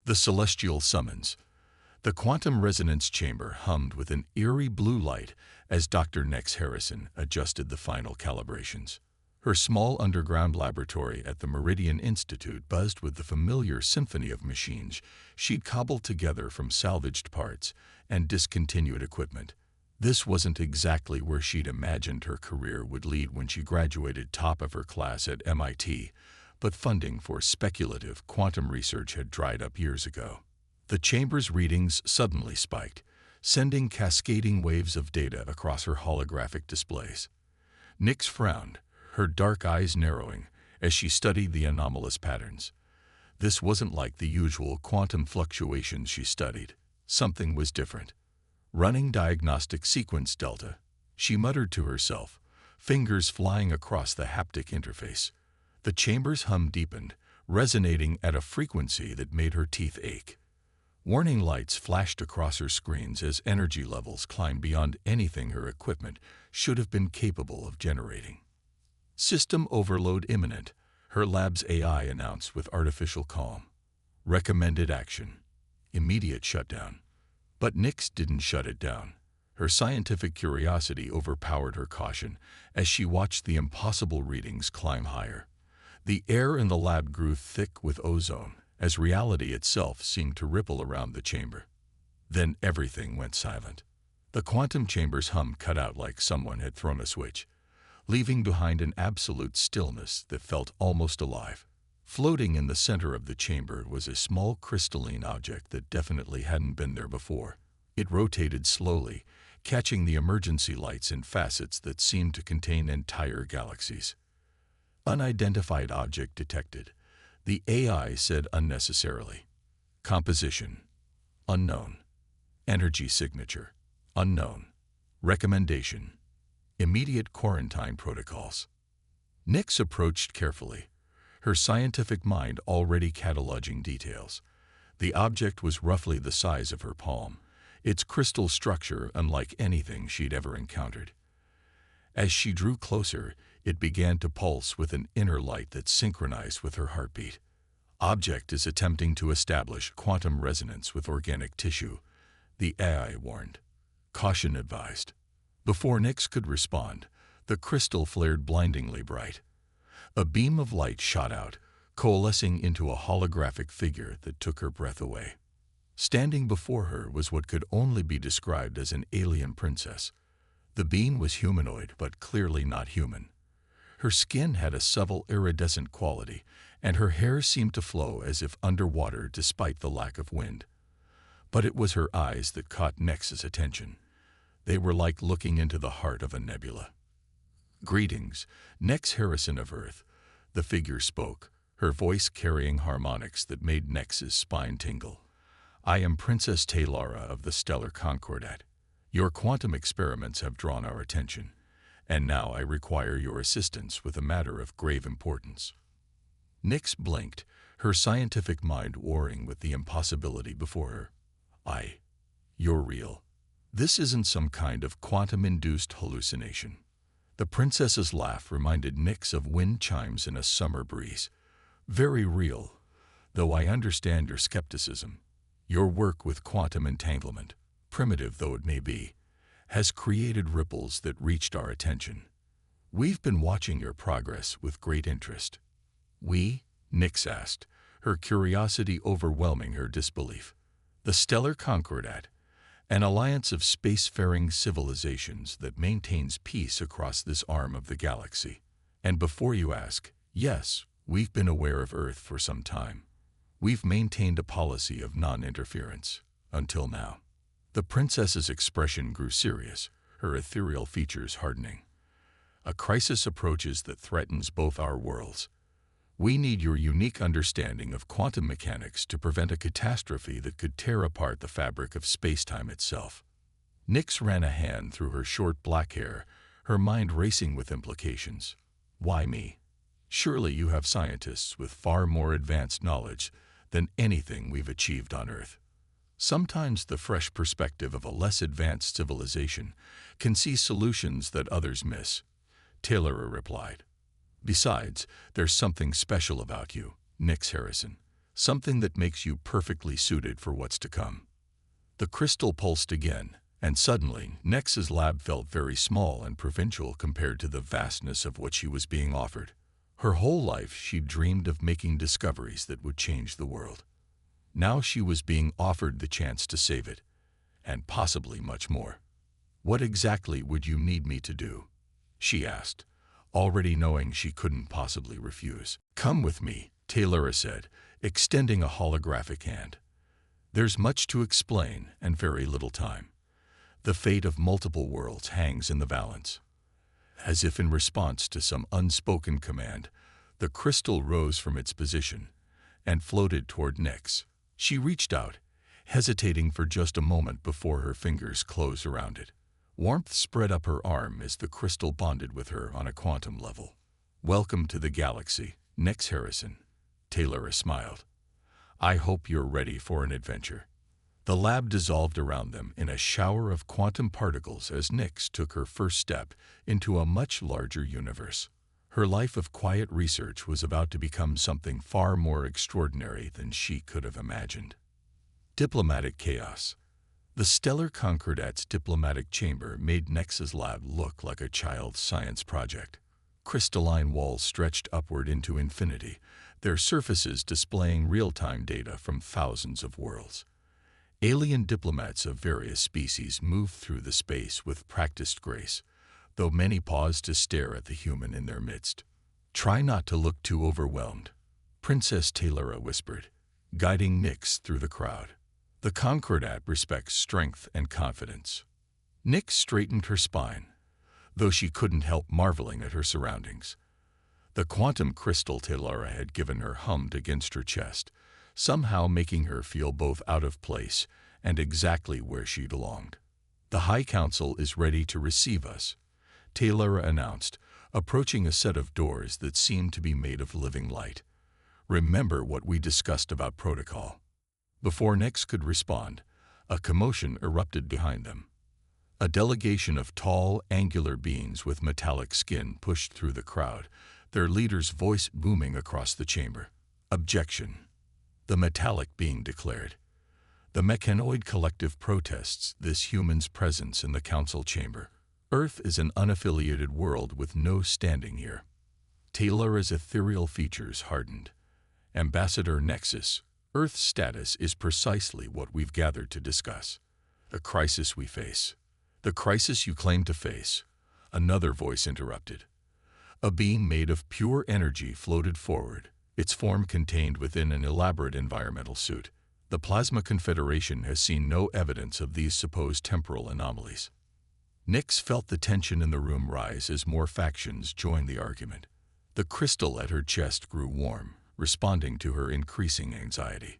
The celestial summons. The quantum resonance chamber hummed with an eerie blue light as Dr. Nex Harrison adjusted the final calibrations. Her small underground laboratory at the Meridian Institute buzzed with the familiar symphony of machines she'd cobbled together from salvaged parts and discontinued equipment. This wasn't exactly where she'd imagined her career would lead when she graduated top of her class at MIT, but funding for speculative quantum research had dried up years ago. The chamber's readings suddenly spiked, sending cascading waves of data across her holographic displays. Nix frowned, her dark eyes narrowing as she studied the anomalous patterns. This wasn't like the usual quantum fluctuations she studied. Something was different. Running diagnostic sequence delta, she muttered to herself, fingers flying across the haptic interface. The chamber's hum deepened, resonating at a frequency that made her teeth ache. Warning lights flashed across her screens as energy levels climbed beyond anything her equipment should have been capable of generating. System overload imminent, her lab's AI announced with artificial calm. Recommended action. Immediate shutdown. But Nix didn't shut it down. Her scientific curiosity overpowered her caution as she watched the impossible readings climb higher. The air in the lab grew thick with ozone, as reality itself seemed to ripple around the chamber. Then everything went silent. The quantum chamber's hum cut out like someone had thrown a switch, leaving behind an absolute stillness that felt almost alive. Floating in the center of the chamber was a small crystalline object that definitely hadn't been there before. It rotated slowly, catching the emergency lights in facets that seemed to contain entire galaxies. Unidentified object detected, the AI said unnecessarily. Composition. Unknown. Energy signature. Unknown. Recommendation. Immediate quarantine protocols. Nix approached carefully, her scientific mind already cataloging details. The object was roughly the size of her palm, its crystal structure unlike anything she'd ever encountered. As she drew closer, it began to pulse with an inner light that synchronized with her heartbeat. Object is attempting to establish quantum resonance with organic tissue, the AI warned. Caution advised. Before Nix could respond, the crystal flared blindingly bright. A beam of light shot out, coalescing into a holographic figure that took her breath away. Standing before her was what could only be described as an alien princess. The being was humanoid, but clearly not human. Her skin had a subtle iridescent quality, and her hair seemed to flow as if underwater despite the lack of wind. But it was her eyes that caught Nix's attention. They were like looking into the heart of a nebula. Greetings, Nex Harrison of Earth, the figure spoke, her voice carrying harmonics that made Nex's spine tingle. I am Princess Talara of the Stellar Concordat. Your quantum experiments have drawn our attention, and now I require your assistance with a matter of grave importance. Nix blinked, her scientific mind warring with the impossibility before her. You're real. This isn't some kind of quantum-induced hallucination. The princess's laugh reminded Nix of wind chimes in a summer breeze. Very real, though I understand your skepticism. Your work with quantum entanglement, primitive though it may be, has created ripples that reached our attention. We've been watching your progress with great interest. We? Nix asked, her curiosity overwhelming her disbelief. The Stellar Concordat, an alliance of spacefaring civilizations that maintains peace across this arm of the galaxy. And before you ask, yes, we've been aware of Earth for some time. We've maintained a policy of non-interference, until now. The princess's expression grew serious, her ethereal features hardening. A crisis approaches that threatens both our worlds. We need your unique understanding of quantum mechanics to prevent a catastrophe that could tear apart the fabric of space-time itself. Nix ran a hand through her short black hair, her mind racing with implications. Why me? Surely you have scientists with far more advanced knowledge than anything we've achieved on Earth. Sometimes the fresh perspective of a less advanced civilization can see solutions that others miss, Taylor replied. Besides, there's something special about you, Nix Harrison. something that makes you perfectly suited for what's to come. The crystal pulsed again, and suddenly Nex's lab felt very small and provincial compared to the vastness of what she was being offered. Her whole life she'd dreamed of making discoveries that would change the world. Now she was being offered the chance to save it, and possibly much more. "What exactly would you need me to do?" she asked, already knowing she couldn't possibly refuse. "Come with me," Taylor said, extending a holographic hand. "There's much to explain and very little time. The fate of multiple worlds hangs in the balance." As if in response to some unspoken command, the crystal rose from its position and floated toward Nyx. She reached out, hesitating for just a moment before her fingers closed around it. Warmth spread up her arm as the crystal bonded with her on a quantum level. "Welcome to the galaxy, Nyx Harrison," Taylor smiled. "I hope you're ready for an adventure." The lab dissolved around them in a shower of quantum particles as Nyx took her first step into a much larger universe. Her life of quiet research was about to become something far more extraordinary than she could have imagined. Diplomatic chaos. The stellar Concordat's diplomatic chamber made Nyx's lab look like a child's science project. Crystalline walls stretched upward into infinity, their surfaces displaying real-time data from thousands of worlds. Alien diplomats of various species moved through the space with practiced grace, though many paused to stare at the human in their midst. "Try not to look too overwhelmed," Princess Taylora whispered, guiding Nyx through the crowd. "The Concordat respects strength and confidence." Nyx straightened her spine, though she couldn't help marveling at her surroundings. The quantum crystal Taylora had given her hummed against her chest, somehow making her feel both out of place and exactly where she belonged. "The High Council is ready to receive us," Taylora announced, approaching a set of doors that seemed to be made of living light. "Remember what we discussed about protocol." Before Nyx could respond, a commotion erupted behind them. A delegation of tall, angular beings with metallic skin pushed through the crowd, their leader's voice booming across the chamber. "Objection," the metallic being declared. "The mechanoid collective protests this human's presence in the council chamber. Earth is an unaffiliated world with no standing here." Taylora's ethereal features hardened. "Ambassador Nexus, Earth's status is precisely what we've gathered to discuss. The crisis we face." "The crisis you claim to face," another voice interrupted. A beam made of pure energy floated forward, its form contained within an elaborate environmental suit. "The Plasma Confederation has seen no evidence of these supposed temporal anomalies." Nyx felt the tension in the room rise as more factions joined the argument. The crystal at her chest grew warm, responding to her increasing anxiety.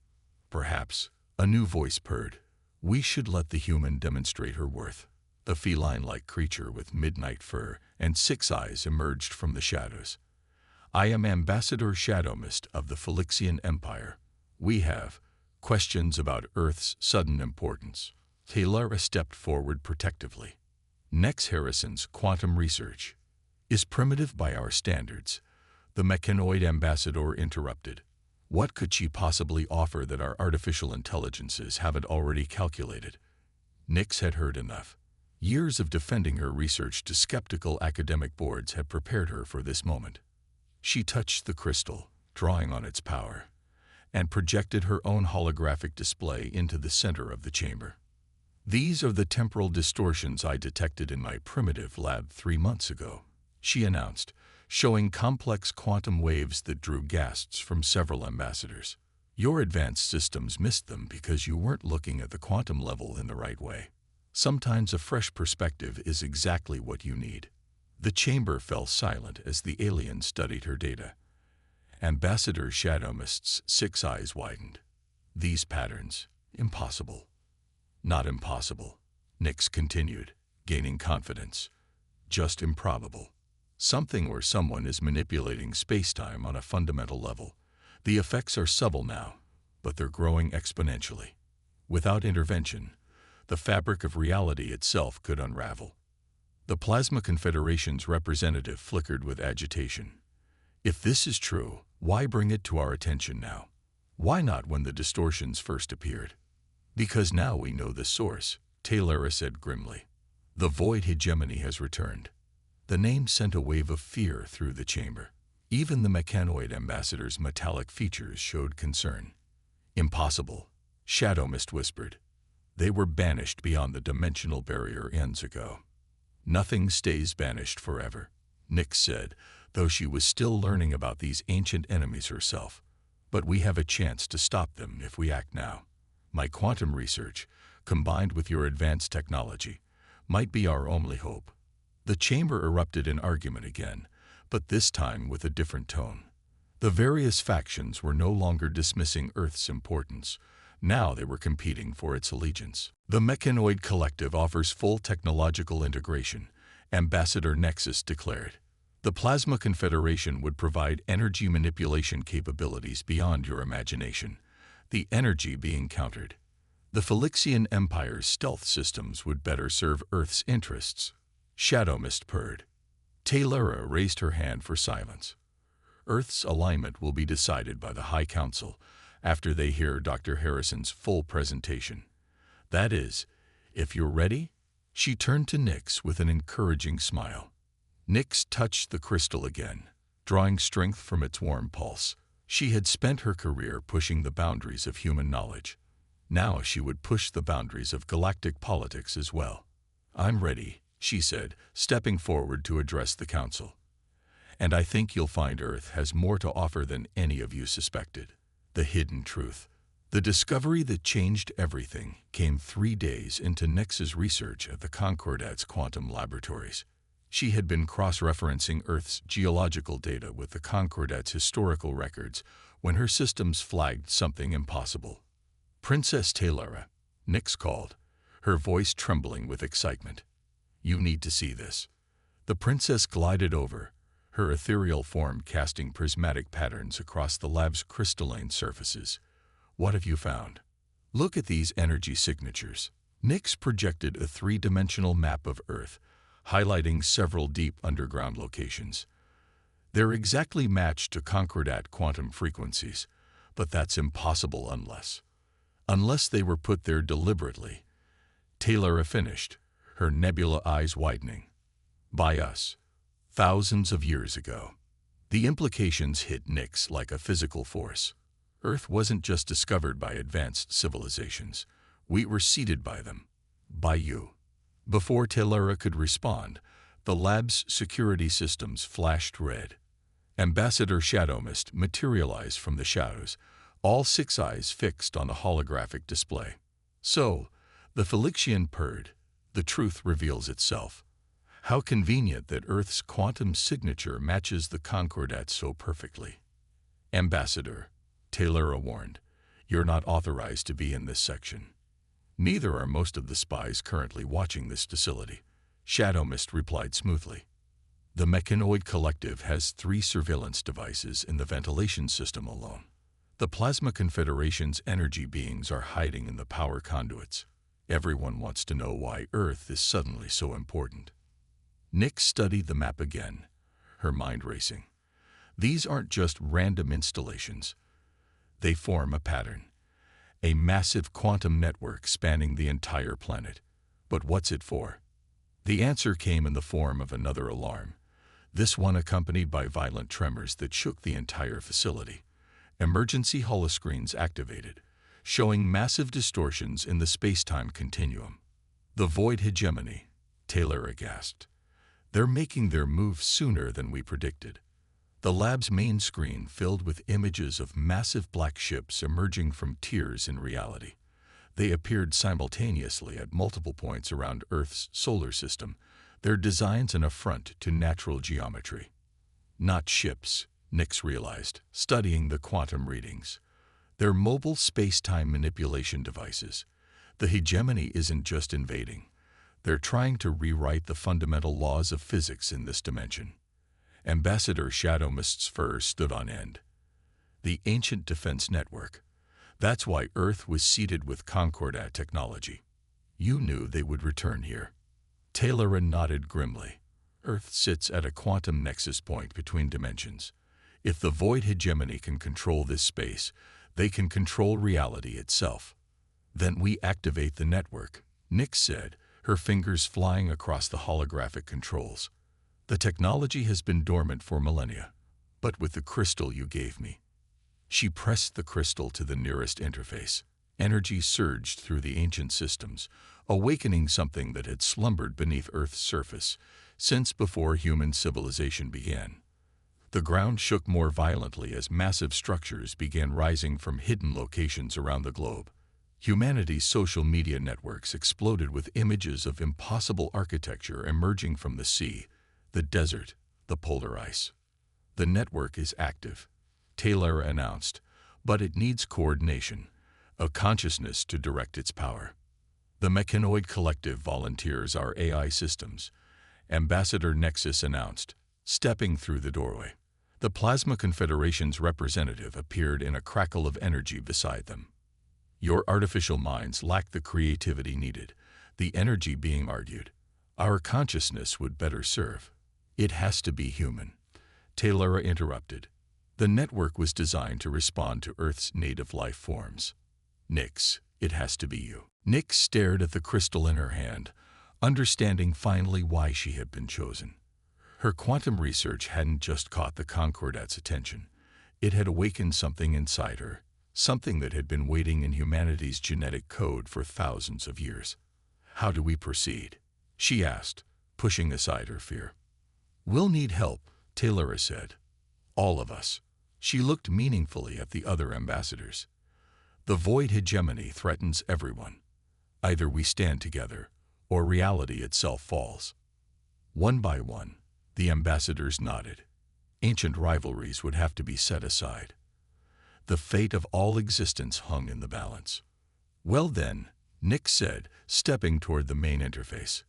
"Perhaps," a new voice purred, "we should let the human demonstrate her worth." The feline-like creature with midnight fur and 6 eyes emerged from the shadows. "I am Ambassador Shadowmist of the Phylixian Empire. We have questions about Earth's sudden importance." Taylora stepped forward protectively. "Nyx Harrison's quantum research is primitive by our standards," the mechanoid ambassador interrupted. "What could she possibly offer that our artificial intelligences haven't already calculated?" Nyx had heard enough. Years of defending her research to skeptical academic boards had prepared her for this moment. She touched the crystal, drawing on its power, and projected her own holographic display into the center of the chamber. "These are the temporal distortions I detected in my primitive lab 3 months ago," she announced, showing complex quantum waves that drew gasps from several ambassadors. "Your advanced systems missed them because you weren't looking at the quantum level in the right way. Sometimes a fresh perspective is exactly what you need." The chamber fell silent as the alien studied her data. Ambassador Shadowmist's 6 eyes widened. "These patterns, impossible." "Not impossible," Nyx continued, gaining confidence. "Just improbable. Something or someone is manipulating space-time on a fundamental level. The effects are subtle now, but they're growing exponentially. Without intervention, the fabric of reality itself could unravel." The Plasma Confederation's representative flickered with agitation. "If this is true, why bring it to our attention now?" Why not when the distortions first appeared? Because now we know the source, Taylor said grimly. The void hegemony has returned. The name sent a wave of fear through the chamber. Even the mechanoid ambassador's metallic features showed concern. Impossible, Shadow Mist whispered. They were banished beyond the dimensional barrier eons ago. Nothing stays banished forever, Nyx said, though she was still learning about these ancient enemies herself. But we have a chance to stop them if we act now. My quantum research, combined with your advanced technology, might be our only hope. The chamber erupted in argument again, but this time with a different tone. The various factions were no longer dismissing Earth's importance. Now they were competing for its allegiance. The Mechanoid Collective offers full technological integration, Ambassador Nexus declared. The Plasma Confederation would provide energy manipulation capabilities beyond your imagination, the energy being countered. The Phylixian Empire's stealth systems would better serve Earth's interests, Shadow Mist purred. Taylora raised her hand for silence. Earth's alignment will be decided by the High Council after they hear Dr. Harrison's full presentation. That is, if you're ready. She turned to Nyx with an encouraging smile. Nyx touched the crystal again, drawing strength from its warm pulse. She had spent her career pushing the boundaries of human knowledge. Now she would push the boundaries of galactic politics as well. I'm ready, she said, stepping forward to address the council. And I think you'll find Earth has more to offer than any of you suspected. The hidden truth. The discovery that changed everything came 3 days into Nyx's research at the Concordat's quantum laboratories. She had been cross-referencing Earth's geological data with the Concordat's historical records when her systems flagged something impossible. Princess Taylora, Nyx called, her voice trembling with excitement. You need to see this. The princess glided over, her ethereal form casting prismatic patterns across the lab's crystalline surfaces. What have you found? Look at these energy signatures. Nyx projected a 3-dimensional map of Earth, highlighting several deep underground locations. They're exactly matched to Concordat quantum frequencies, but that's impossible unless they were put there deliberately. Taylora finished, her nebula eyes widening. By us. Thousands of years ago. The implications hit Nyx like a physical force. Earth wasn't just discovered by advanced civilizations. We were seeded by them. By you. Before Taylora could respond, the lab's security systems flashed red. Ambassador Shadow Mist materialized from the shadows, all 6 eyes fixed on the holographic display. So, the Phylixian purred. The truth reveals itself. How convenient that Earth's quantum signature matches the Concordat so perfectly. Ambassador, Taylora warned, you're not authorized to be in this section. Neither are most of the spies currently watching this facility, Shadow Mist replied smoothly. The Mechanoid Collective has 3 surveillance devices in the ventilation system alone. The Plasma Confederation's energy beings are hiding in the power conduits. Everyone wants to know why Earth is suddenly so important. Nyx studied the map again, her mind racing. These aren't just random installations. They form a pattern. A massive quantum network spanning the entire planet. But what's it for? The answer came in the form of another alarm, this one accompanied by violent tremors that shook the entire facility. Emergency holoscreens activated, showing massive distortions in the space-time continuum. The void hegemony, Taylora gasped. They're making their move sooner than we predicted. The lab's main screen filled with images of massive black ships emerging from tiers in reality. They appeared simultaneously at multiple points around Earth's solar system, their designs an affront to natural geometry. Not ships, Nyx realized, studying the quantum readings. They're mobile space-time manipulation devices. The hegemony isn't just invading. They're trying to rewrite the fundamental laws of physics in this dimension. Ambassador Shadow Mist's fur stood on end. The ancient defense network. That's why Earth was seeded with Concordat technology. You knew they would return here. Taylora nodded grimly. Earth sits at a quantum nexus point between dimensions. If the void hegemony can control this space, They can control reality itself. Then we activate the network, Nyx said, her fingers flying across the holographic controls. The technology has been dormant for millennia, but with the crystal you gave me. She pressed the crystal to the nearest interface. Energy surged through the ancient systems, awakening something that had slumbered beneath Earth's surface since before human civilization began. The ground shook more violently as massive structures began rising from hidden locations around the globe. Humanity's social media networks exploded with images of impossible architecture emerging from the sea, the desert, the polar ice. The network is active, Taylor announced, but it needs coordination, a consciousness to direct its power. The Mechanoid Collective volunteers our AI systems, Ambassador Nexus announced, stepping through the doorway. The Plasma Confederation's representative appeared in a crackle of energy beside them. Your artificial minds lack the creativity needed, the energy being argued. Our consciousness would better serve. It has to be human. Taylor interrupted. The network was designed to respond to Earth's native life forms. Nyx, it has to be you. Nyx stared at the crystal in her hand, understanding finally why she had been chosen. Her quantum research hadn't just caught the Concordat's attention. It had awakened something inside her, something that had been waiting in humanity's genetic code for thousands of years. How do we proceed? She asked, pushing aside her fear. We'll need help, Taylor said. All of us. She looked meaningfully at the other ambassadors. The void hegemony threatens everyone. Either we stand together, or reality itself falls. One by one, the ambassadors nodded. Ancient rivalries would have to be set aside. The fate of all existence hung in the balance. Well then, Nyx said, stepping toward the main interface.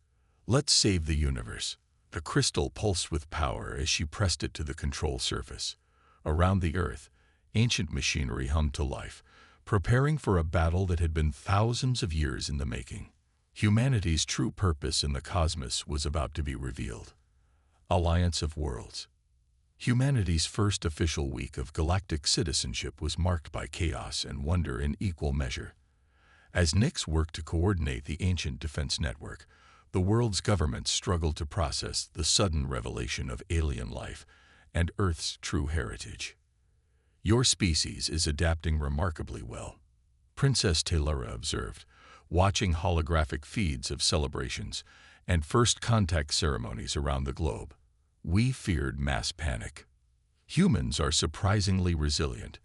Let's save the universe. The crystal pulsed with power as she pressed it to the control surface. Around the Earth, ancient machinery hummed to life, preparing for a battle that had been thousands of years in the making. Humanity's true purpose in the cosmos was about to be revealed. Alliance of Worlds. Humanity's first official week of galactic citizenship was marked by chaos and wonder in equal measure. As Nyx worked to coordinate the ancient defense network, the world's governments struggled to process the sudden revelation of alien life and Earth's true heritage. Your species is adapting remarkably well, Princess Taylora observed, watching holographic feeds of celebrations and first contact ceremonies around the globe. We feared mass panic. Humans are surprisingly resilient,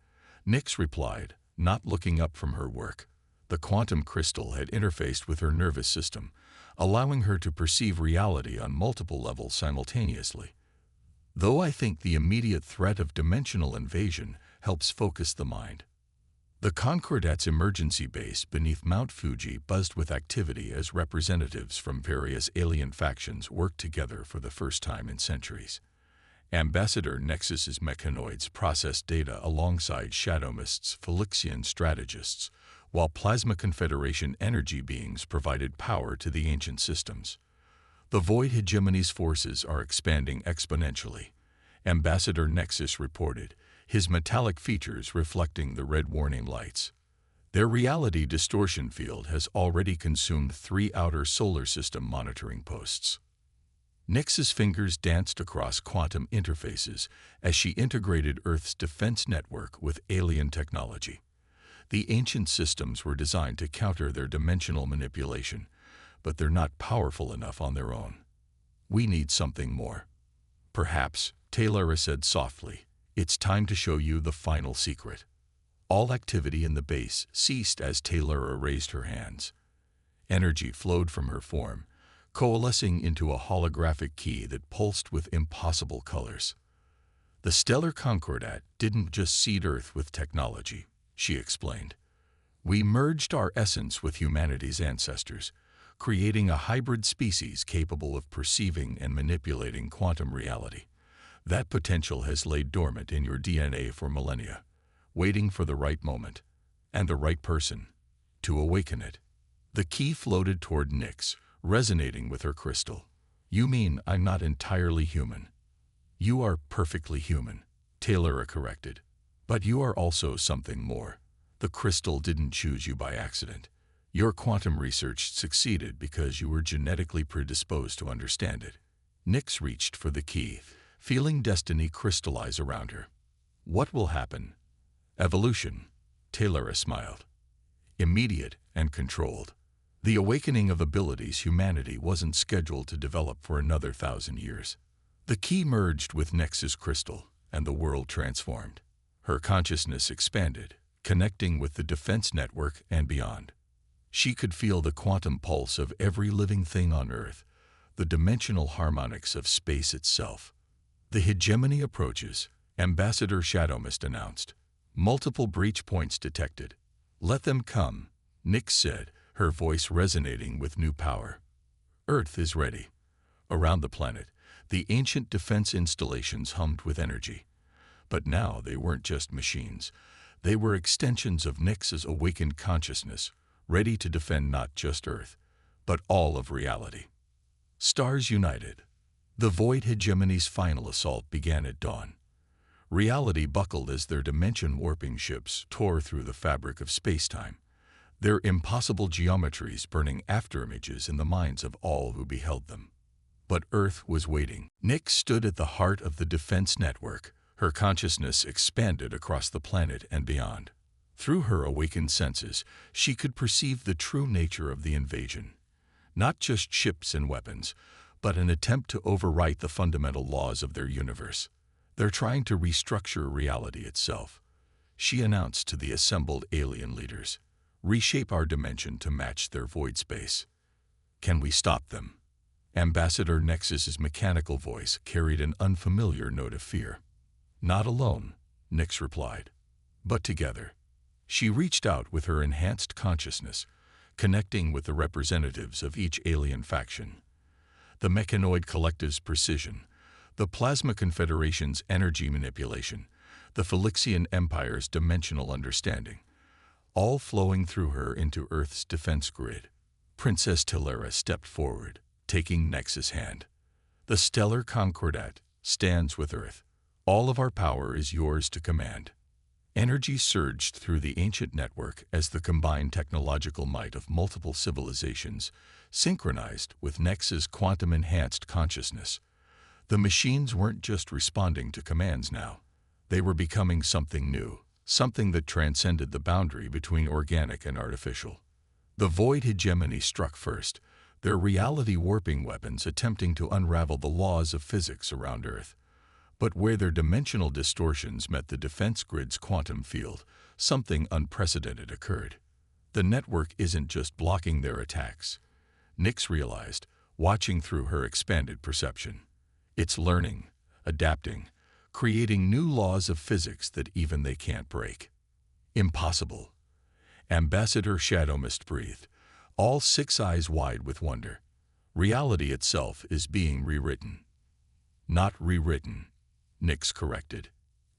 Nyx replied, not looking up from her work. The quantum crystal had interfaced with her nervous system, allowing her to perceive reality on multiple levels simultaneously. Though I think the immediate threat of dimensional invasion helps focus the mind. The Concordat's emergency base beneath Mount Fuji buzzed with activity as representatives from various alien factions worked together for the first time in centuries. Ambassador Nexus's mechanoids processed data alongside Shadow Mist's Felixian strategists, while Plasma Confederation energy beings provided power to the ancient systems. The Void Hegemony's forces are expanding exponentially, Ambassador Nexus reported, his metallic features reflecting the red warning lights. Their reality distortion field has already consumed 3 outer solar system monitoring posts. Nyx's fingers danced across quantum interfaces as she integrated Earth's defense network with alien technology. The ancient systems were designed to counter their dimensional manipulation, but they're not powerful enough on their own. We need something more. Perhaps, Taylor said softly, it's time to show you the final secret. All activity in the base ceased as Taylor raised her hands. Energy flowed from her form, coalescing into a holographic key that pulsed with impossible colors. The stellar Concordat didn't just seed Earth with technology, she explained. We merged our essence with humanity's ancestors, creating a hybrid species capable of perceiving and manipulating quantum reality. That potential has laid dormant in your DNA for millennia, waiting for the right moment and the right person to awaken it. The key floated toward Nyx, resonating with her crystal. You mean I'm not entirely human? You are perfectly human, Taylor corrected. But you are also something more. The crystal didn't choose you by accident. Your quantum research succeeded because you were genetically predisposed to understand it. Nyx reached for the key, feeling destiny crystallize around her. What will happen? Evolution. Taylor smiled. Immediate and controlled. The awakening of abilities humanity wasn't scheduled to develop for another 1,000 years. The key merged with Nyx's crystal, and the world transformed. Her consciousness expanded, connecting with the defense network and beyond. She could feel the quantum pulse of every living thing on Earth, the dimensional harmonics of space itself. The hegemony approaches, Ambassador Shadowmist announced. Multiple breach points detected. Let them come, Nyx said, her voice resonating with new power. Earth is ready. Around the planet, the ancient defense installations hummed with energy. But now they weren't just machines. They were extensions of Nyx's awakened consciousness, ready to defend not just Earth, but all of reality. Stars united. The Void Hegemony's final assault began at dawn. Reality buckled as their dimension-warping ships tore through the fabric of space-time, their impossible geometries burning afterimages in the minds of all who beheld them. But Earth was waiting. Nyx stood at the heart of the defense network, her consciousness expanded across the planet and beyond. Through her awakened senses, she could perceive the true nature of the invasion. Not just ships and weapons, but an attempt to overwrite the fundamental laws of their universe. They're trying to restructure reality itself. She announced to the assembled alien leaders, reshape our dimension to match their void space. Can we stop them? Ambassador Nyx's mechanical voice carried an unfamiliar note of fear. Not alone, Nyx replied, but together. She reached out with her enhanced consciousness, connecting with the representatives of each alien faction. The Mechanoid Collective's precision, the Plasma Confederation's energy manipulation, the Phylixian Empire's dimensional understanding, all flowing through her into Earth's defense grid. Princess Taylor stepped forward, taking Nyx's hand. The Stellar Concordat stands with Earth. All of our power is yours to command. Energy surged through the ancient network as the combined technological might of multiple civilizations synchronized with Nyx's quantum-enhanced consciousness. The machines weren't just responding to commands now. They were becoming something new, something that transcended the boundary between organic and artificial. The Void Hegemony struck first, their reality-warping weapons attempting to unravel the laws of physics around Earth. But where their dimensional distortions met the defense grid's quantum field, something unprecedented occurred. The network isn't just blocking their attacks, Nyx realized, watching through her expanded perception. It's learning, adapting, creating new laws of physics that even they can't break. Impossible. Ambassador Shadowmist breathed, all 6 eyes wide with wonder. Reality itself is being rewritten. Not rewritten, Nyx corrected.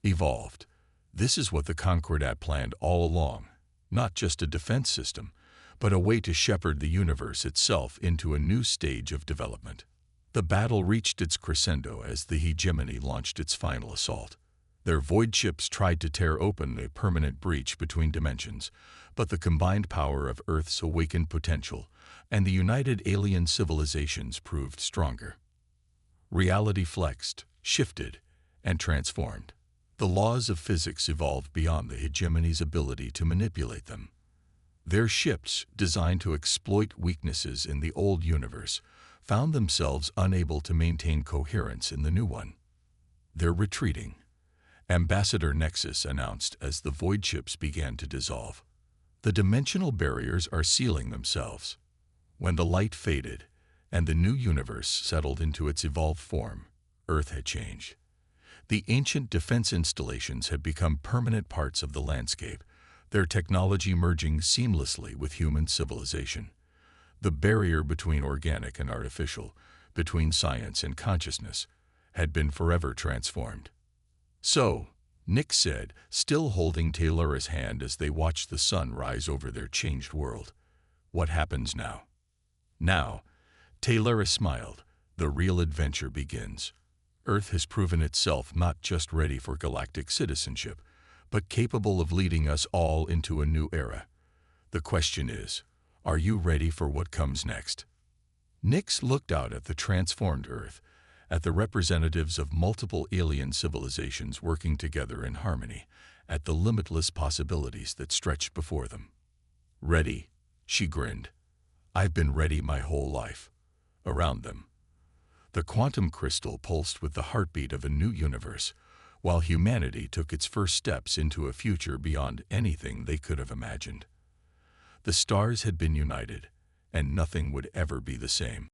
Evolved. This is what the Concordat planned all along. Not just a defense system, but a way to shepherd the universe itself into a new stage of development. The battle reached its crescendo as the hegemony launched its final assault. Their void ships tried to tear open a permanent breach between dimensions, but the combined power of Earth's awakened potential and the united alien civilizations proved stronger. Reality flexed, shifted, and transformed. The laws of physics evolved beyond the hegemony's ability to manipulate them. Their ships, designed to exploit weaknesses in the old universe, found themselves unable to maintain coherence in the new one. They're retreating, Ambassador Nyx announced as the void ships began to dissolve. The dimensional barriers are sealing themselves. When the light faded and the new universe settled into its evolved form, Earth had changed. The ancient defense installations had become permanent parts of the landscape, their technology merging seamlessly with human civilization. The barrier between organic and artificial, between science and consciousness, had been forever transformed. So, Nyx said, still holding Taylor's hand as they watched the sun rise over their changed world. What happens now? Now, Taylor smiled, the real adventure begins. Earth has proven itself not just ready for galactic citizenship, but capable of leading us all into a new era. The question is, are you ready for what comes next? Nix looked out at the transformed Earth, at the representatives of multiple alien civilizations working together in harmony, at the limitless possibilities that stretched before them. Ready, she grinned. I've been ready my whole life. Around them, the quantum crystal pulsed with the heartbeat of a new universe, while humanity took its first steps into a future beyond anything they could have imagined. The stars had been united, and nothing would ever be the same.